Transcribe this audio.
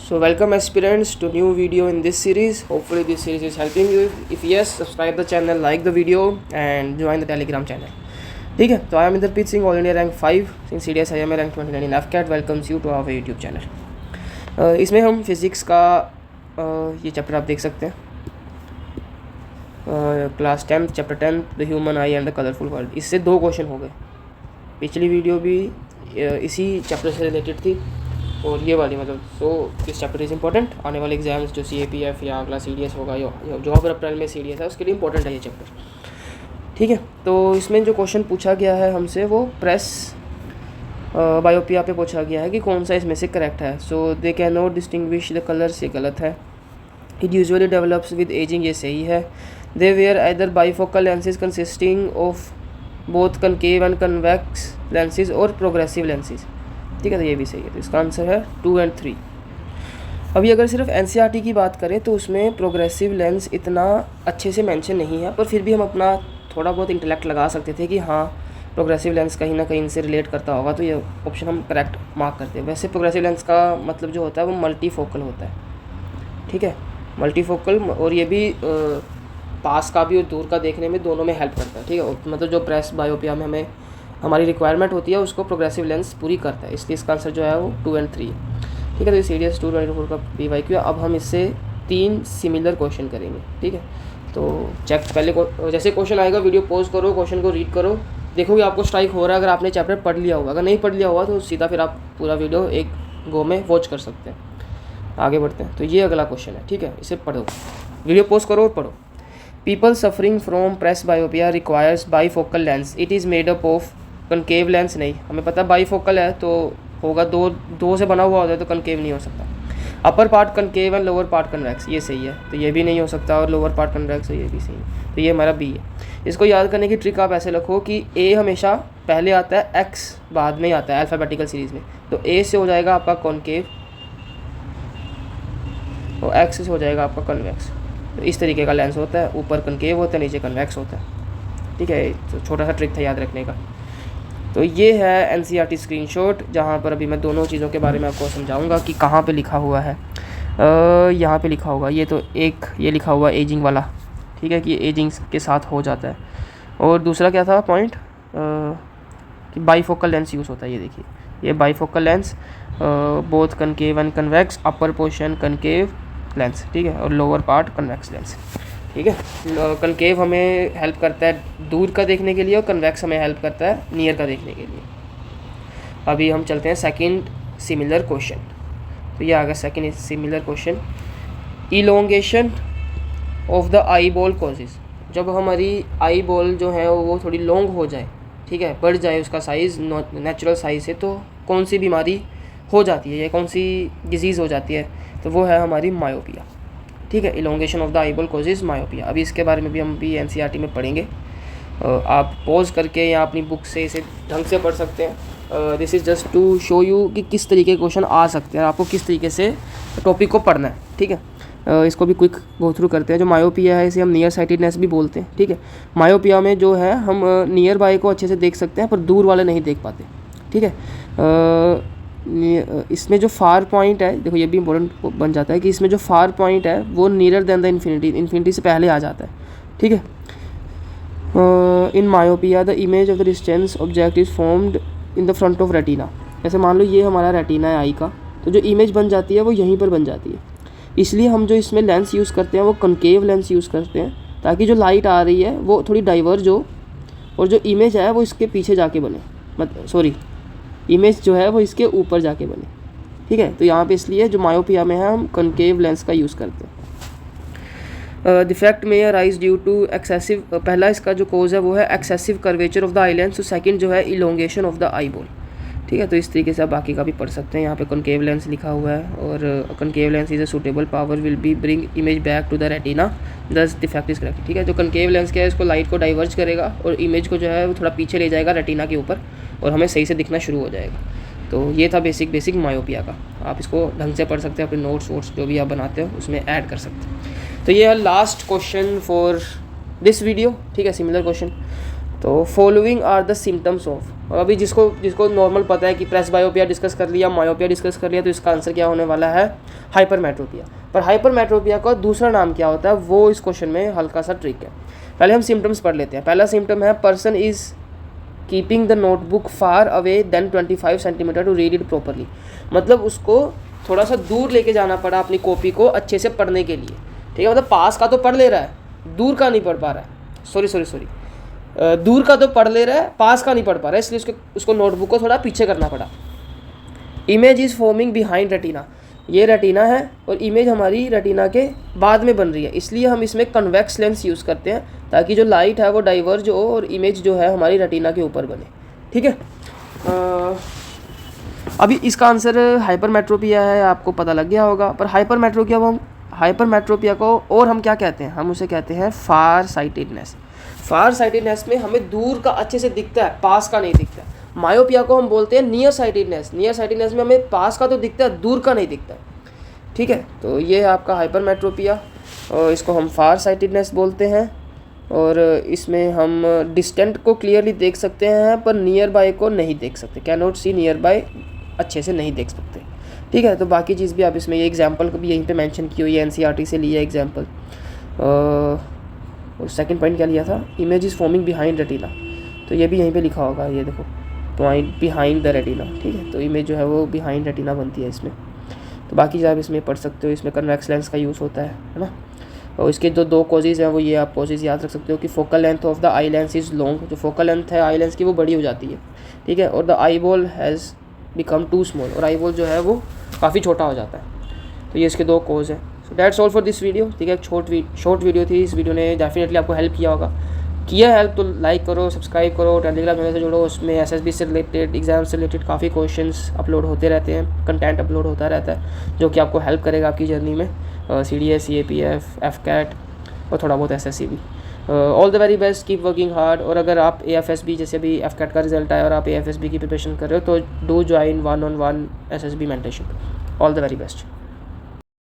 So welcome aspirants to new video in this series. Hopefully this series is helping you. If yes, subscribe the channel, like the video and join the telegram channel. ठीक है, तो I am Inderpreet Singh, all India rank 5 इन CDS IMA rank 29 इन FCAT welcomes you to our YouTube channel. इसमें हम physics का ये chapter आप देख सकते हैं, class 10th chapter 10 the human I and the colourful world. इससे 2 क्वेश्चन हो गए। पिछली वीडियो भी इसी चैप्टर से रिलेटेड थी और ये वाली दिस चैप्टर इज़ इंपॉर्टेंट। आने वाले एग्जाम्स जो CAPF या अगला CDS होगा या जो अगर अप्रैल में CDS है उसके लिए इंपॉर्टेंट है ये चैप्टर। ठीक है, तो इसमें जो क्वेश्चन पूछा गया है हमसे वो प्रेस बायोपिया पे पूछा गया है कि कौन सा इसमें से करेक्ट है। So they can not distinguish the colours, ये गलत है। It usually develops with ageing, ये सही है। They wear either bifocal lenses consisting of both concave and convex lenses और प्रोग्रेसिव लेंसेज। ठीक है, तो ये भी सही है। तो इसका आंसर है 2 और 3। अभी अगर सिर्फ NCERT की बात करें तो उसमें प्रोग्रेसिव लेंस इतना अच्छे से मेंशन नहीं है, पर फिर भी हम अपना थोड़ा बहुत इंटेलेक्ट लगा सकते थे कि हाँ प्रोग्रेसिव लेंस कहीं ना कहीं इनसे रिलेट करता होगा, तो ये ऑप्शन हम करेक्ट मार्क करते हैं। वैसे प्रोग्रेसिव लेंस का मतलब जो होता है वो मल्टीफोकल होता है। ठीक है, मल्टीफोकल, और ये भी पास का भी और दूर का देखने में दोनों में हेल्प करता है। ठीक है, मतलब जो प्रेस बायोपिया में हमें हमारी रिक्वायरमेंट होती है उसको प्रोग्रेसिव लेंस पूरी करता है, इसलिए इसका आंसर जो है वो 2 और 3। ठीक है, तो ये CDS 2024 का PYQ है। अब हम इससे 3 सिमिलर क्वेश्चन करेंगे। ठीक है, तो चेक पहले जैसे क्वेश्चन आएगा वीडियो पॉज करो, क्वेश्चन को रीड करो, देखोगे आपको स्ट्राइक हो रहा है अगर आपने चैप्टर पढ़ लिया होगा। अगर नहीं पढ़ लिया हुआ तो सीधा फिर आप पूरा वीडियो एक गो में वॉच कर सकते हैं। आगे बढ़ते हैं, तो ये अगला क्वेश्चन है। ठीक है, इसे पढ़ो, वीडियो पॉज करो और पढ़ो। People suffering from presbyopia requires bifocal lens, it is made up of concave lens. नहीं, हमें पता बाईफोकल है तो होगा दो से बना हुआ होता है, तो कनकेव नहीं हो सकता। Upper part concave and lower part convex, ये सही है, तो ये भी नहीं हो सकता। और लोअर पार्ट कन्वेक्स, ये भी सही है, तो ये हमारा B है। इसको याद करने की ट्रिक आप ऐसे रखो कि A हमेशा पहले आता है, X बाद में आता है अल्फ़ाबेटिकल सीरीज़ में। तो A से हो जाएगा आपका कॉनकेव और X से हो जाएगा आपका कन्वेक्स। तो इस तरीके का लेंस होता है, ऊपर कनकेव होता है, नीचे कन्वेक्स होता है। ठीक है, तो छोटा सा ट्रिक था याद रखने का। तो ये है NCERT स्क्रीनशॉट, जहाँ पर अभी मैं दोनों चीज़ों के बारे में आपको समझाऊंगा कि कहाँ पे लिखा हुआ है। यहाँ पे लिखा होगा, ये तो एक ये लिखा हुआ एजिंग वाला। ठीक है, कि एजिंग के साथ हो जाता है। और दूसरा क्या था पॉइंट, कि बाईफोकल लेंस यूज़ होता है। ये देखिए, ये bifocal lens, both concave and convex, upper portion concave lens. ठीक है, और लोअर पार्ट कन्वेक्स लेंस। ठीक है, कनकेव हमें हेल्प करता है दूर का देखने के लिए और कन्वेक्स हमें हेल्प करता है नियर का देखने के लिए। अभी हम चलते हैं सेकंड सिमिलर क्वेश्चन। तो ये आ गया second similar question. Elongation of the eye ball causes, जब हमारी आई बॉल जो है वो थोड़ी लॉन्ग हो जाए, ठीक है, बढ़ जाए उसका साइज़ नेचुरल साइज़ से, तो कौन सी बीमारी हो जाती है या कौन सी डिजीज़ हो जाती है, तो वो है हमारी मायोपिया। ठीक है, elongation of the eyeball causes myopia. अभी इसके बारे में भी हम NCERT में पढ़ेंगे। आप पॉज करके या अपनी बुक से इसे ढंग से पढ़ सकते हैं। This is just to show you कि किस तरीके के क्वेश्चन आ सकते हैं, आपको किस तरीके से टॉपिक को पढ़ना है। ठीक है, इसको भी क्विक गो थ्रू करते हैं। जो मायोपिया है इसे हम नियर साइटेडनेस भी बोलते हैं। ठीक है, मायोपिया में जो है हम नियर बाय को अच्छे से देख सकते हैं पर दूर वाले नहीं देख पाते। ठीक है, इसमें जो फार पॉइंट है, देखो ये भी इंपॉर्टेंट बन जाता है कि इसमें जो फार पॉइंट है वो नियर देन द इन्फिनिटी से पहले आ जाता है। ठीक है, in myopia the image of the distance object is formed in the front of retina. जैसे मान लो ये हमारा रेटिना है आई का, तो जो इमेज बन जाती है वो यहीं पर बन जाती है। इसलिए हम जो इसमें लेंस यूज़ करते हैं वो कनकेव लेंस यूज़ करते हैं, ताकि जो लाइट आ रही है वो थोड़ी डाइवर्ज हो और जो इमेज है वो इसके पीछे जाके बने, इमेज जो है वो इसके ऊपर जाके बने। ठीक है, तो यहाँ पे इसलिए जो मायोपिया में है हम कनकेव लेंस का यूज़ करते हैं। डिफेक्ट में अराइज ड्यू टू एक्सेसिव, पहला इसका जो कोज है वो है excessive curvature of the eye lens, तो सेकंड जो है elongation of the eye ball. ठीक है, तो इस तरीके से आप बाकी का भी पढ़ सकते हैं। यहाँ पे कनकेव लेंस लिखा हुआ है, और concave lens is a suitable power will be bring image back to the retina, this defect is correct. ठीक है, जो कनकेव लेंस क्या है, इसको लाइट को डाइवर्ज करेगा और इमेज को जो है वो थोड़ा पीछे ले जाएगा रेटिना के ऊपर, और हमें सही से दिखना शुरू हो जाएगा। तो ये था बेसिक मायोपिया का। आप इसको ढंग से पढ़ सकते हैं, अपने नोट्स वोट्स जो भी आप बनाते हो उसमें ऐड कर सकते हैं। तो ये है last question for this video. ठीक है, सिमिलर क्वेश्चन। तो following are the symptoms of, और अभी जिसको नॉर्मल पता है कि प्रेस बायोपिया डिस्कस कर लिया, मायोपिया डिस्कस कर लिया, तो इसका आंसर क्या होने वाला है, हाइपरमेट्रोपिया। पर हाइपरमेट्रोपिया का दूसरा नाम क्या होता है वो इस क्वेश्चन में हल्का सा ट्रिक है। पहले हम सिम्टम्स पढ़ लेते हैं। पहला सिम्टम है person is keeping the notebook far away then 25 centimetre to read it properly. मतलब उसको थोड़ा सा दूर लेके जाना पड़ा अपनी कॉपी को अच्छे से पढ़ने के लिए, ठीक है। मतलब पास का तो पढ़ ले रहा है, दूर का नहीं पढ़ पा रहा है, सॉरी दूर का तो पढ़ ले रहा है, पास का नहीं पढ़ पा रहा है, इसलिए उसको नोटबुक को थोड़ा पीछे करना पड़ा। Image is forming behind retina. ये रेटिना है और इमेज हमारी रेटिना के बाद में बन रही है, इसलिए हम इसमें कन्वेक्स लेंस यूज़ करते हैं ताकि जो लाइट है वो डाइवर्ज हो और इमेज जो है हमारी रेटिना के ऊपर बने, ठीक है। अभी इसका आंसर हाइपरमेट्रोपिया है, आपको पता लग गया होगा। पर हाइपरमेट्रोपिया को और हम क्या कहते हैं, हम उसे कहते हैं फार साइटेडनेस। फार साइटेडनेस में हमें दूर का अच्छे से दिखता है, पास का नहीं दिखता है। मायोपिया को हम बोलते हैं नियर साइटेडनेस। नियर साइटेडनेस में हमें पास का तो दिखता है, दूर का नहीं दिखता है, ठीक है। तो ये है आपका हाइपरमेट्रोपिया और इसको हम फार साइटेडनेस बोलते हैं। और इसमें हम डिस्टेंट को क्लियरली देख सकते हैं पर नियर बाय को नहीं देख सकते, can not see near by, अच्छे से नहीं देख सकते, ठीक है। तो बाकी चीज़ भी आप इसमें ये एग्जांपल को भी यहीं पे मेंशन की हुई है, एनसीईआरटी से लिया एग्जांपल। और सेकंड पॉइंट क्या लिया था, image is forming behind retina, तो ये भी यहीं पे लिखा होगा, ये देखो पॉइंट बिहाइंड द रेटिना, ठीक है। तो इमेज जो है वो बिहाइंड रेटिना बनती है इसमें। तो बाकी चीज़ आप इसमें पढ़ सकते हो, इसमें कन्वेक्स लेंस का यूज़ होता है ना। और इसके जो दो कॉजेज़ हैं वो ये आप कॉजेज़ याद रख सकते हो कि focal length of the eye lens is long, जो फोकल लेंथ है आई लेंस की वो बड़ी हो जाती है, ठीक है। और the eye ball has become too small, और आई बॉल जो है वो काफ़ी छोटा हो जाता है। तो ये इसके दो कॉज है। So that's all for this video, ठीक है। एक शॉर्ट वीडियो थी, इस वीडियो ने डेफिनेटली आपको हेल्प किया होगा। किया हेल्प तो लाइक करो, सब्सक्राइब करो, टेलीग्राम चैनल से जुड़ो, उसमें एसएसबी से रिलेटेड, एग्जाम से रिलेटेड काफ़ी क्वेश्चंस अपलोड होते रहते हैं, कंटेंट अपलोड होता रहता है जो कि आपको हेल्प करेगा आपकी जर्नी में, CDS, CAPF, FCAT और थोड़ा बहुत SSC भी। All the very best, keep working hard. और अगर आप AFSB, जैसे अभी FCAT का रिजल्ट आया और आप AFSB की प्रिपरेशन कर रहे हो तो do join 1-on-1 SSB mentorship. All the very best.